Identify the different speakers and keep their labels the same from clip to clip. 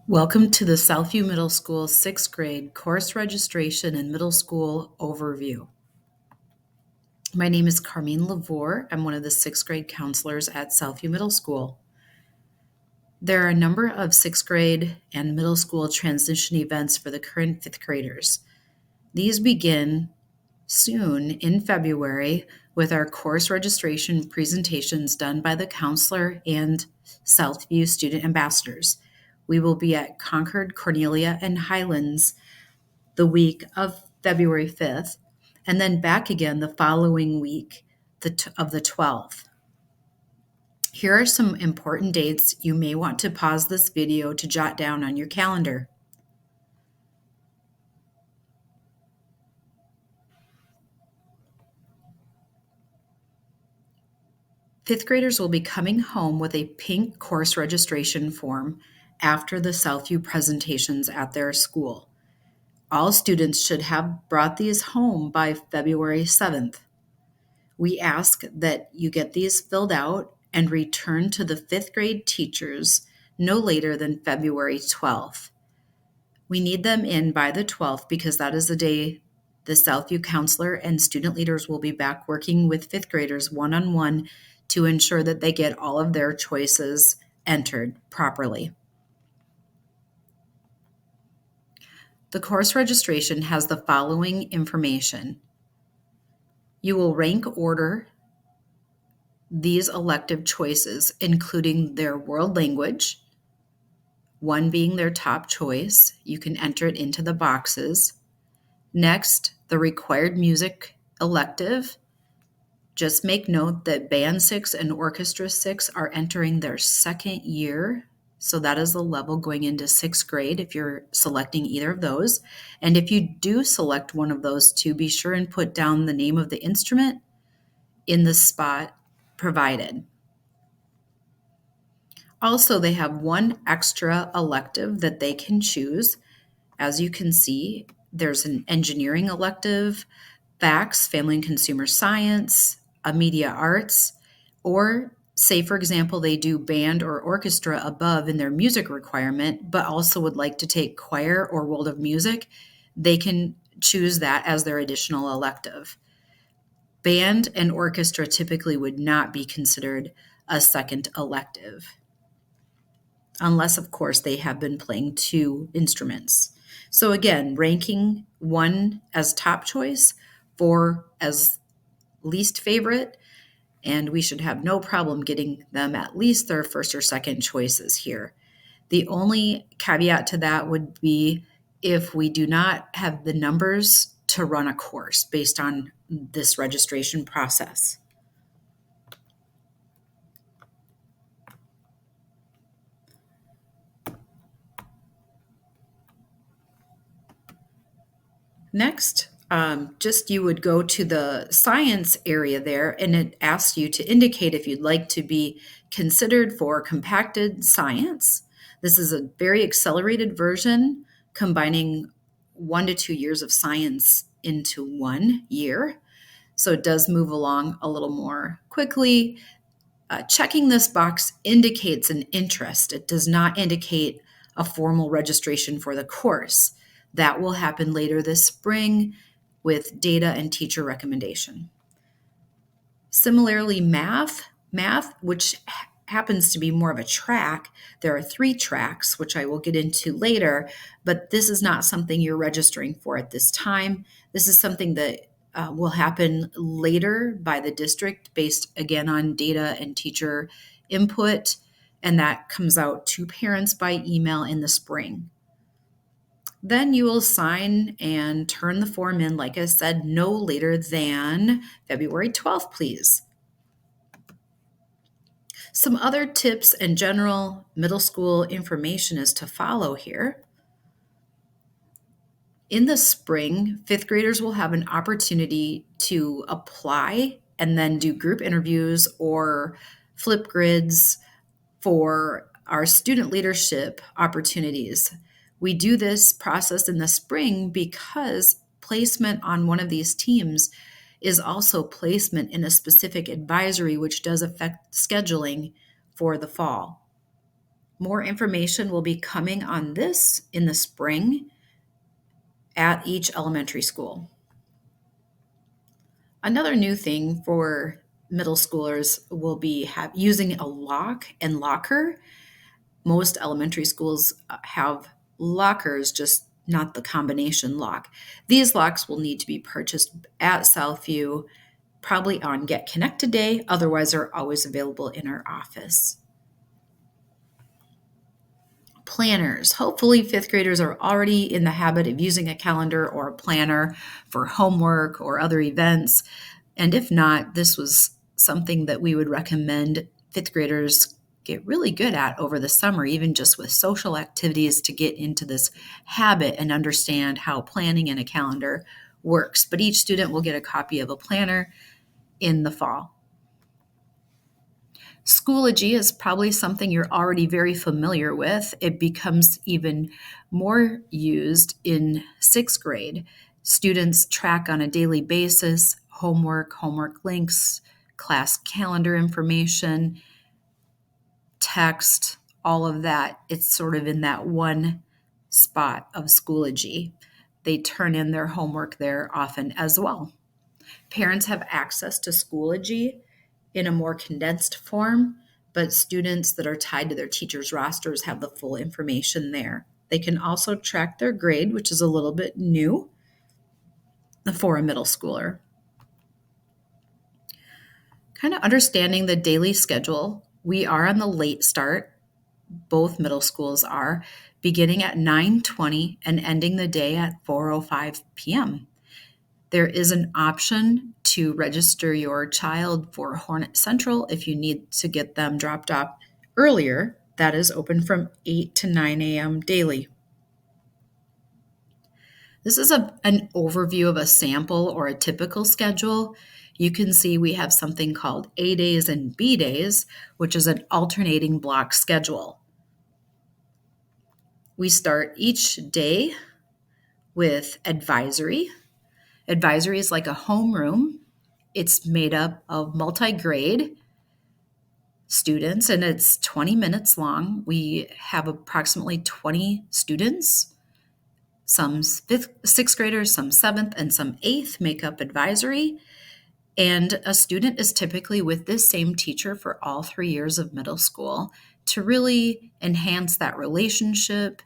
Speaker 1: Welcome to the Southview Middle School 6th grade course registration and middle school overview. My name is Carmine Lavore. I'm one of the 6th grade counselors at Southview Middle School. There are a number of 6th grade and middle school transition events for the current 5th graders. These begin soon in February with our course registration presentations done by the counselor and Southview student ambassadors. We will be at Concord, Cornelia, and Highlands the week of February 5th, and then back again the following week of the 12th. Here are some important dates you may want to pause this video to jot down on your calendar. Fifth graders will be coming home with a pink course registration form after the Southview presentations at their school. All students should have brought these home by February 7th. We ask that you get these filled out and return to the 5th grade teachers no later than February 12th. We need them in by the 12th because that is the day the Southview counselor and student leaders will be back working with 5th graders one-on-one to ensure that they get all of their choices entered properly. The course registration has the following information. You will rank order these elective choices, including their world language, one being their top choice. You can enter it into the boxes. Next, the required music elective. Just make note that Band 6 and Orchestra 6 are entering their second year. So that is the level going into 6th grade if you're selecting either of those. And if you do select one of those two, be sure and put down the name of the instrument in the spot provided. Also, they have one extra elective that they can choose. As you can see, there's an engineering elective, FACS, Family and Consumer Science, a media arts, or say, for example, they do band or orchestra above in their music requirement, but also would like to take choir or world of music, they can choose that as their additional elective. Band and orchestra typically would not be considered a second elective, unless, of course, they have been playing two instruments. So again, ranking 1 as top choice, 4 as least favorite, and we should have no problem getting them at least their first or second choices here. The only caveat to that would be if we do not have the numbers to run a course based on this registration process. Next, just you would go to the science area there, and it asks you to indicate if you'd like to be considered for compacted science. This is a very accelerated version, combining 1 to 2 years of science into 1 year. So it does move along a little more quickly. Checking this box indicates an interest. It does not indicate a formal registration for the course. That will happen later this spring with data and teacher recommendation. Similarly, math, which happens to be more of a track, there are 3 tracks, which I will get into later, but this is not something you're registering for at this time. This is something that will happen later by the district based, again, on data and teacher input, and that comes out to parents by email in the spring. Then you will sign and turn the form in, like I said, no later than February 12th, please. Some other tips and general middle school information is to follow here. In the spring, 5th graders will have an opportunity to apply and then do group interviews or flip grids for our student leadership opportunities. We do this process in the spring because placement on one of these teams is also placement in a specific advisory, which does affect scheduling for the fall. More information will be coming on this in the spring at each elementary school. Another new thing for middle schoolers will be using a lock and locker. Most elementary schools have lockers, just not the combination lock. These locks will need to be purchased at Southview, probably on Get Connected Day. Otherwise, they're always available in our office. Planners. Hopefully, fifth graders are already in the habit of using a calendar or a planner for homework or other events. And if not, this was something that we would recommend fifth graders get really good at over the summer, even just with social activities, to get into this habit and understand how planning in a calendar works. But each student will get a copy of a planner in the fall. Schoology is probably something you're already very familiar with. It becomes even more used in sixth grade. Students track on a daily basis homework links, class calendar information, text, all of that. It's sort of in that one spot of Schoology. They turn in their homework there often as well. Parents have access to Schoology in a more condensed form, but students that are tied to their teachers' rosters have the full information there. They can also track their grade, which is a little bit new for a middle schooler. Kind of understanding the daily schedule. We are on the late start. Both middle schools are, beginning at 9:20 and ending the day at 4:05 p.m. There is an option to register your child for Hornet Central if you need to get them dropped off earlier. That is open from 8 to 9 a.m. daily. This is an overview of a sample or a typical schedule. You can see we have something called A days and B days, which is an alternating block schedule. We start each day with advisory. Advisory is like a homeroom. It's made up of multi-grade students, and it's 20 minutes long. We have approximately 20 students. Some sixth graders, some seventh, and some eighth make up advisory. And a student is typically with this same teacher for all 3 years of middle school to really enhance that relationship,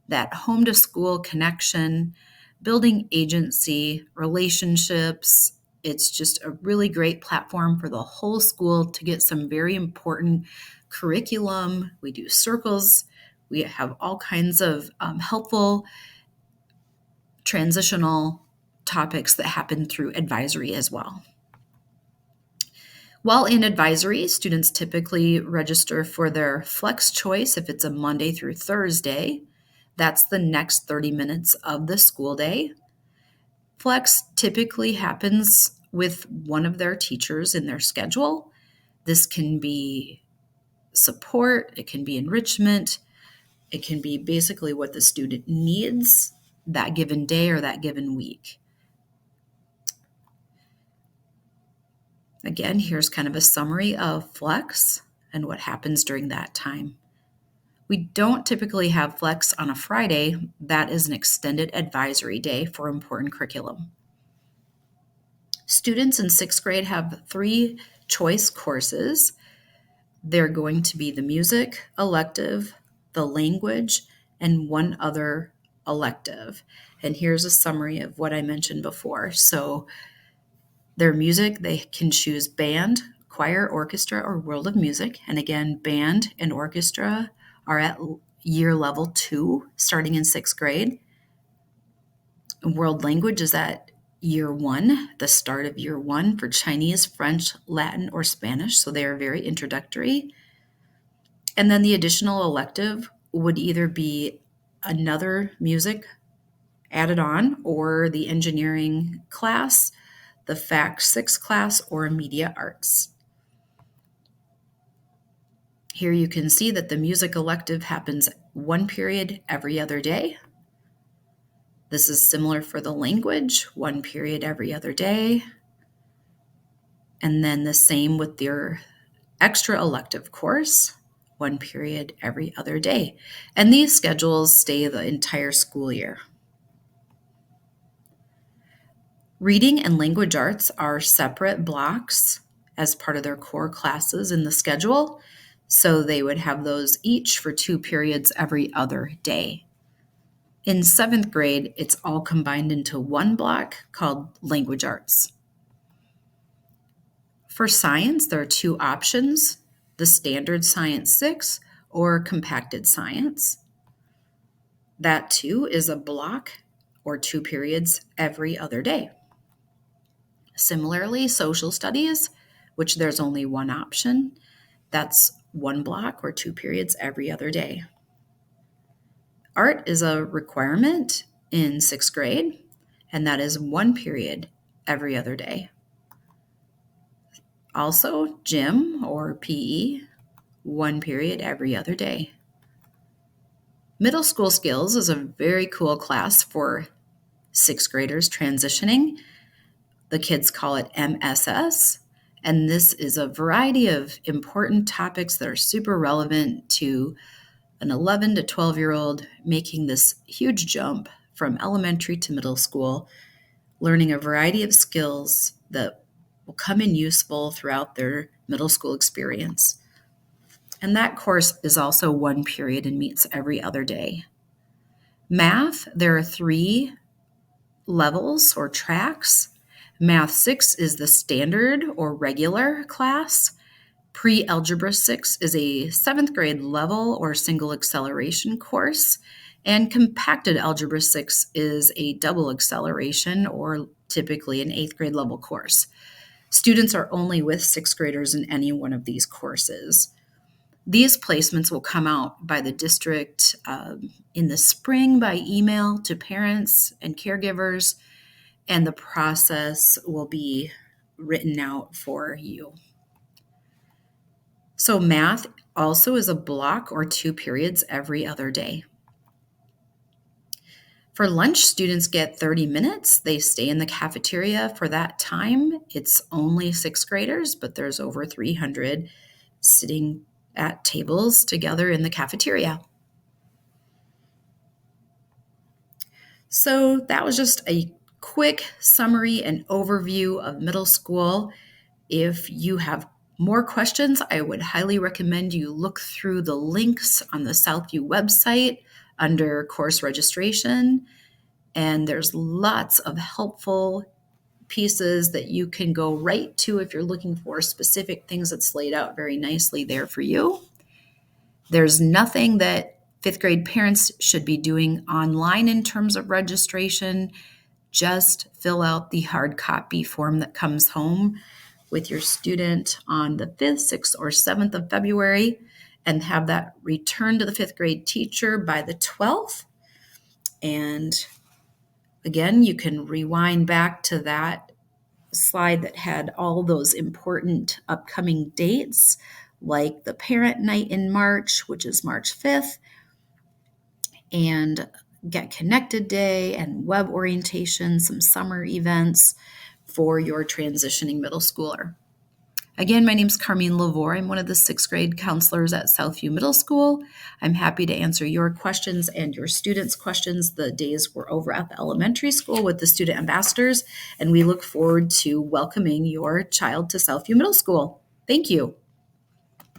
Speaker 1: that home to school connection, building agency, relationships. It's just a really great platform for the whole school to get some very important curriculum. We do circles. We have all kinds of helpful transitional topics that happen through advisory as well. While in advisory, students typically register for their flex choice if it's a Monday through Thursday. That's the next 30 minutes of the school day. Flex typically happens with one of their teachers in their schedule. This can be support, it can be enrichment, it can be basically what the student needs that given day or that given week. Again, here's kind of a summary of flex and what happens during that time. We don't typically have flex on a Friday. That is an extended advisory day for important curriculum. Students in sixth grade have 3 choice courses. They're going to be the music elective, the language, and one other elective. And here's a summary of what I mentioned before. So their music, they can choose band, choir, orchestra, or world of music. And again, band and orchestra are at year level 2, starting in sixth grade. World language is at year 1, the start of year 1 for Chinese, French, Latin, or Spanish. So they are very introductory. And then the additional elective would either be another music added on, or the engineering class, the Fact 6 class, or media arts. Here you can see that the music elective happens 1 period every other day. This is similar for the language, 1 period every other day. And then the same with your extra elective course, one period every other day. And these schedules stay the entire school year. Reading and language arts are separate blocks as part of their core classes in the schedule. So they would have those each for 2 periods every other day. In 7th grade, it's all combined into one block called language arts. For science, there are 2 options, the standard science 6 or compacted science. That too is a block or 2 periods every other day. Similarly, social studies, which there's only one option, that's 1 block or 2 periods every other day. Art is a requirement in 6th grade, and that is 1 period every other day. Also, gym or PE, 1 period every other day. Middle school skills is a very cool class for 6th graders transitioning. The kids call it MSS, and this is a variety of important topics that are super relevant to an 11 to 12-year-old making this huge jump from elementary to middle school, learning a variety of skills that will come in useful throughout their middle school experience. And that course is also 1 period and meets every other day. Math, there are 3 levels or tracks. Math 6 is the standard or regular class. Pre-Algebra 6 is a 7th grade level or single acceleration course. And Compacted Algebra 6 is a double acceleration or typically an 8th grade level course. Students are only with 6th graders in any one of these courses. These placements will come out by the district in the spring by email to parents and caregivers, and the process will be written out for you. So math also is a block or 2 periods every other day. For lunch, students get 30 minutes. They stay in the cafeteria for that time. It's only 6th graders, but there's over 300 sitting at tables together in the cafeteria. So that was just a quick summary and overview of middle school. If you have more questions, I would highly recommend you look through the links on the Southview website under course registration. And there's lots of helpful pieces that you can go right to if you're looking for specific things that's laid out very nicely there for you. There's nothing that 5th grade parents should be doing online in terms of registration. Just fill out the hard copy form that comes home with your student on the 5th, 6th, or 7th of February and have that returned to the 5th grade teacher by the 12th. And again, you can rewind back to that slide that had all those important upcoming dates, like the parent night in March, which is March 5th, and Get Connected Day and web orientation, some summer events for your transitioning middle schooler. Again, my name is Carmine Lavore. I'm one of the 6th grade counselors at Southview Middle School. I'm happy to answer your questions and your students' questions the days we're over at the elementary school with the student ambassadors, and we look forward to welcoming your child to Southview Middle School. Thank you.